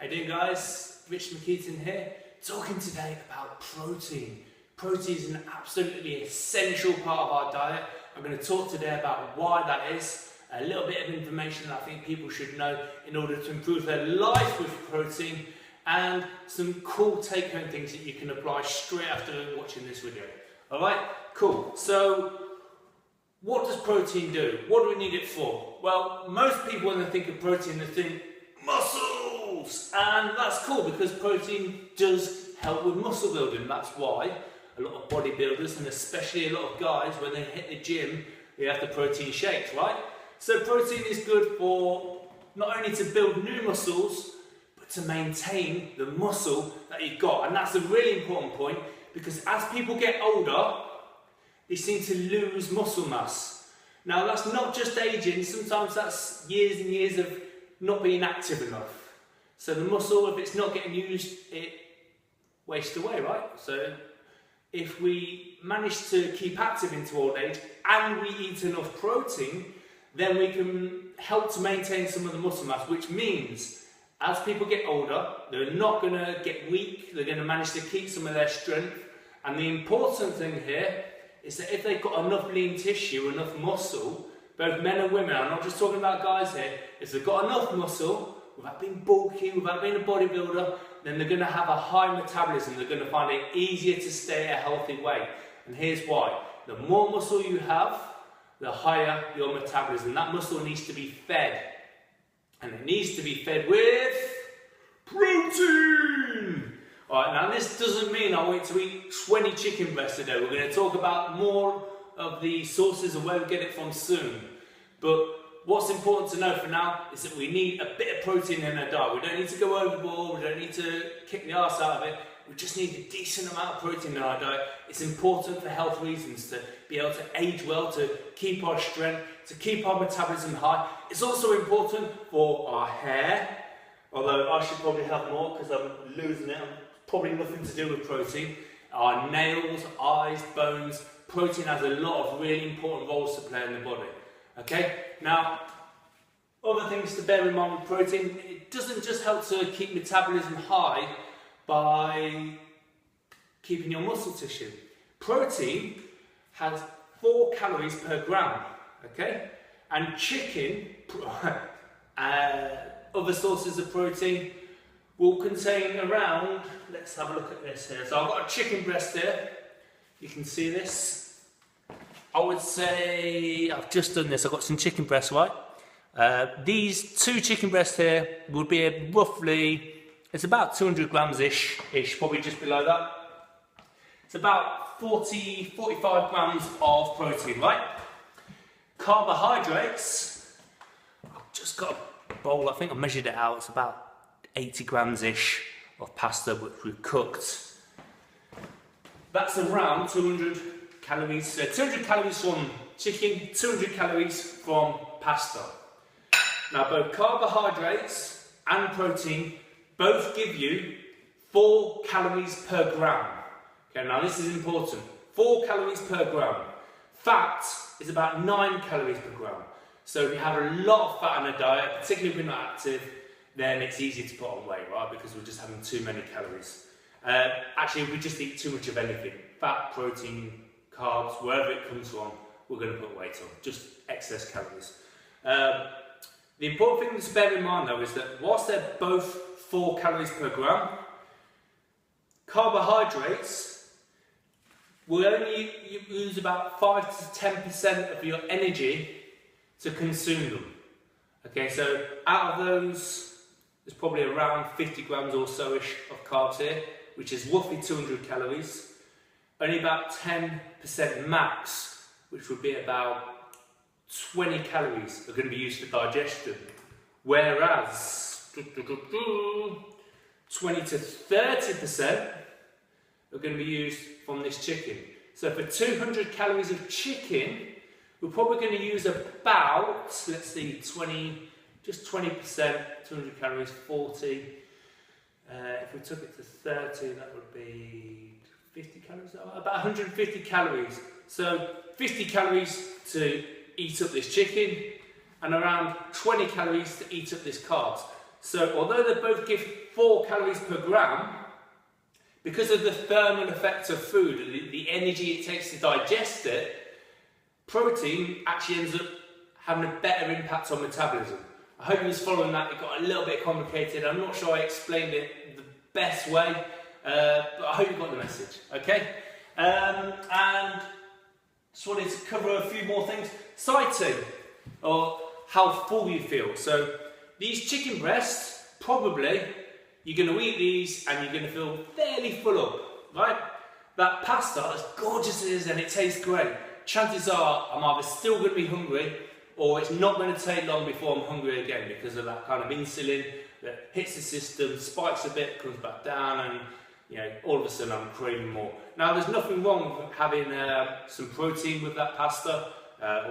How you doing, guys? Rich McKeaton here, talking today about protein. Protein is an absolutely essential part of our diet. I'm going to talk today about why that is, a little bit of information that I think people should know in order to improve their life with protein, and some cool take-home things that you can apply straight after watching this video. Alright, cool. So, what does protein do? What do we need it for? Well, most people when they think of protein, they think muscles! And that's cool because protein does help with muscle building. That's why a lot of bodybuilders, and especially a lot of guys, when they hit the gym, they have the protein shakes, right? So protein is good for not only to build new muscles, but to maintain the muscle that you've got. And that's a really important point because as people get older, they seem to lose muscle mass. Now that's not just aging, sometimes that's years and years of not being active enough. So the muscle, if it's not getting used, it wastes away, right? So if we manage to keep active into old age and we eat enough protein, then we can help to maintain some of the muscle mass, which means as people get older, they're not going to get weak, they're going to manage to keep some of their strength. And the important thing here is that if they've got enough lean tissue, enough muscle, both men and women, I'm not just talking about guys here, if they've got enough muscle, without being bulky, without being a bodybuilder, then they're going to have a high metabolism, they're going to find it easier to stay at a healthy weight. And here's why. The more muscle you have, the higher your metabolism. That muscle needs to be fed. And it needs to be fed with protein! Alright, now this doesn't mean I want to eat 20 chicken breasts today. We're going to talk about more of the sources of where we get it from soon. But what's important to know for now is that we need a bit of protein in our diet. We don't need to go overboard, we don't need to kick the arse out of it. We just need a decent amount of protein in our diet. It's important for health reasons to be able to age well, to keep our strength, to keep our metabolism high. It's also important for our hair, although I should probably have more because I'm losing it. Probably nothing to do with protein. Our nails, eyes, bones. Protein has a lot of really important roles to play in the body. Okay? Now, other things to bear in mind with protein, it doesn't just help to keep metabolism high by keeping your muscle tissue. Protein has 4 calories per gram. Okay? And chicken, other sources of protein, will contain around, let's have a look at this here. So I've got a chicken breast here. You can see this. I would say, I've just done this, I've got some chicken breasts, right? These 2 chicken breasts here would be roughly, it's about 200 grams-ish, probably just below that. It's about 45 grams of protein, right? Carbohydrates, I've just got a bowl, I think I measured it out, it's about 80 grams-ish of pasta which we've cooked. That's around 200 calories. 200 calories from chicken, 200 calories from pasta. Now both carbohydrates and protein both give you 4 calories per gram. Okay, now this is important. 4 calories per gram. Fat is about 9 calories per gram. So if you have a lot of fat in a diet, particularly if you're not active, then it's easy to put on weight, right? Because we're just having too many calories. Actually, if we just eat too much of anything, fat, protein, carbs, wherever it comes from, we're going to put weight on, just excess calories. The important thing to bear in mind though is that whilst they're both 4 calories per gram, carbohydrates will only use about 5 to 10% of your energy to consume them. Okay, so out of those, there's probably around 50 grams or so-ish of carbs here, which is roughly 200 calories. Only about 10% max, which would be about 20 calories, are going to be used for digestion. Whereas 20 to 30% are going to be used from this chicken. So for 200 calories of chicken, we're probably going to use about, let's see, just 20%, 200 calories, 40. If we took it to 30, that would be 50 calories, about 150 calories. So 50 calories to eat up this chicken, and around 20 calories to eat up this carbs. So although they both give 4 calories per gram, because of the thermal effect of food, the energy it takes to digest it, protein actually ends up having a better impact on metabolism. I hope you was following that. It got a little bit complicated. I'm not sure I explained it the best way, but I hope you got the message, okay? And just wanted to cover a few more things. Satiety, or how full you feel. So these chicken breasts, probably, you're going to eat these and you're going to feel fairly full up, right? That pasta, as gorgeous as it is and it tastes great, chances are I'm either still going to be hungry or it's not going to take long before I'm hungry again because of that kind of insulin that hits the system, spikes a bit, comes back down, and you know, all of a sudden I'm craving more. Now there's nothing wrong with having some protein with that pasta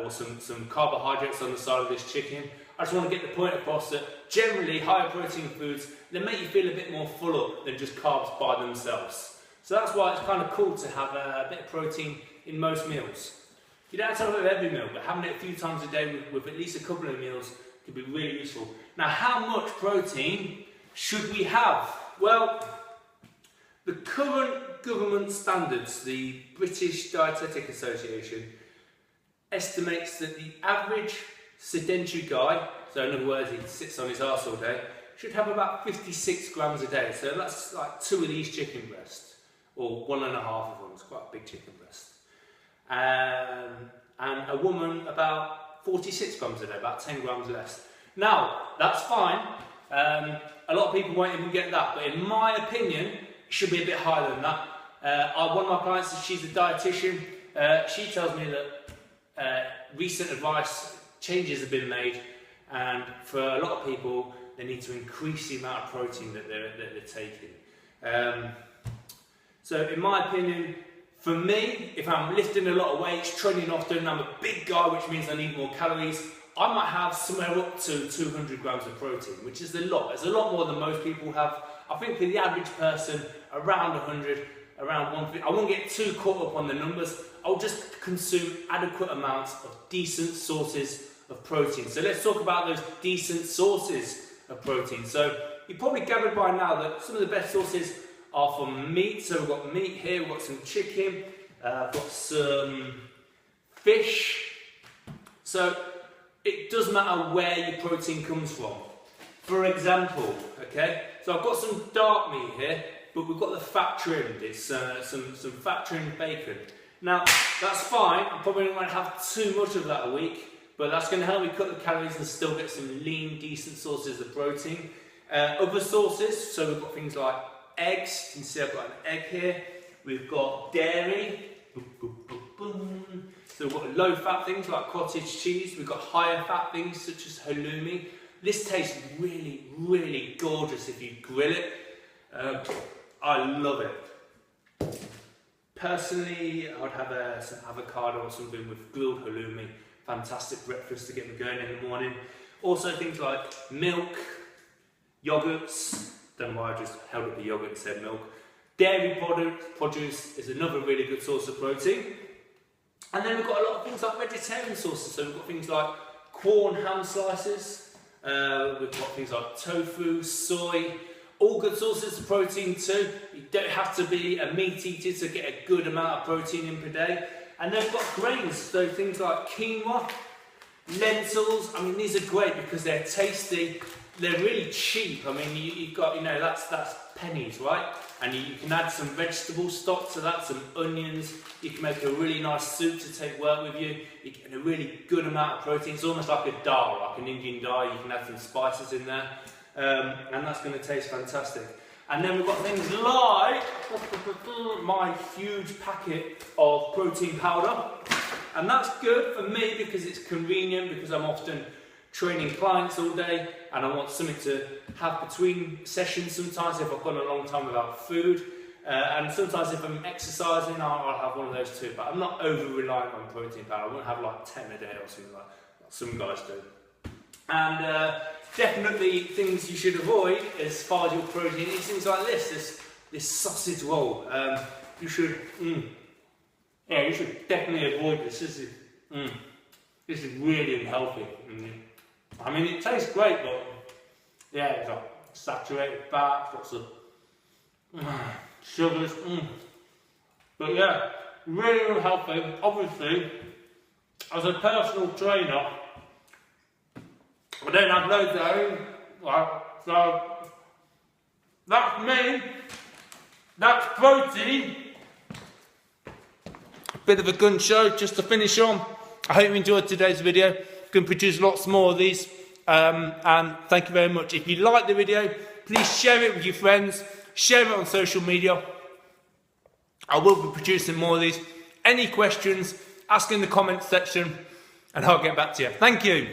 or some carbohydrates on the side of this chicken. I just want to get the point across that generally higher protein foods, they make you feel a bit more full up than just carbs by themselves. So that's why it's kind of cool to have a bit of protein in most meals. You don't have to have it with every meal, but having it a few times a day with at least a couple of meals can be really useful. Now, how much protein should we have? Well, the current government standards, the British Dietetic Association, estimates that the average sedentary guy, so in other words, he sits on his arse all day, should have about 56 grams a day. So that's like 2 of these chicken breasts, or 1.5 of them. It's quite a big chicken breast. And a woman about 46 grams a day, about 10 grams less. Now, that's fine. A lot of people won't even get that, but in my opinion, it should be a bit higher than that. One of my clients, she's a dietitian, she tells me that recent advice, changes have been made, and for a lot of people, they need to increase the amount of protein that they're taking. So in my opinion, for me, if I'm lifting a lot of weights, training often, and I'm a big guy, which means I need more calories, I might have somewhere up to 200 grams of protein, which is a lot. It's a lot more than most people have. I think for the average person, around 100, around 150. I won't get too caught up on the numbers. I'll just consume adequate amounts of decent sources of protein. So let's talk about those decent sources of protein. So you've probably gathered by now that some of the best sources are from meat. So we've got meat here, we've got some chicken, I've got some fish. So it does matter where your protein comes from. For example, okay, so I've got some dark meat here, but we've got the fat trimmed. It's some fat trimmed bacon. Now, that's fine. I'm probably not going to have too much of that a week, but that's going to help me cut the calories and still get some lean, decent sources of protein. Other sources, so we've got things like eggs. You can see I've got an egg here. We've got dairy. So we've got low fat things like cottage cheese. We've got higher fat things such as halloumi. This tastes really, really gorgeous if you grill it. I love it. Personally, I would have some avocado or something with grilled halloumi. Fantastic breakfast to get me going in the morning. Also things like milk, yogurts. Don't know why I just held up the yogurt and said milk. Dairy produce is another really good source of protein. And then we've got a lot of things like vegetarian sources. So we've got things like Quorn ham slices. We've got things like tofu, soy. All good sources of protein too. You don't have to be a meat eater to get a good amount of protein in per day. And then we've got grains, so things like quinoa, lentils. I mean, these are great because they're tasty. They're really cheap. I mean, you've got, that's pennies, right? And you can add some vegetable stock to that, some onions. You can make a really nice soup to take work with you. You get a really good amount of protein. It's almost like a dal, like an Indian dal. You can add some spices in there. And that's going to taste fantastic. And then we've got things like my huge packet of protein powder. And that's good for me because it's convenient, because I'm often training clients all day and I want something to have between sessions sometimes if I've gone a long time without food. And sometimes if I'm exercising, I'll have one of those too. But I'm not over-reliant on protein powder. I won't have like 10 a day or something like some guys do. And definitely things you should avoid as far as your protein is things like this sausage roll. You should definitely avoid this. This is really unhealthy. I mean, it tastes great, but Yeah, it's got saturated fats, lots of sugars. But yeah, really, really healthy. Obviously, as a personal trainer, I don't have loads of own, right? So that's me. That's protein. Bit of a gun show just to finish on. I hope you enjoyed today's video. Can produce lots more of these. And thank you very much. If you like the video, please share it with your friends. Share it on social media. I will be producing more of these. Any questions, ask in the comments section and I'll get back to you. Thank you.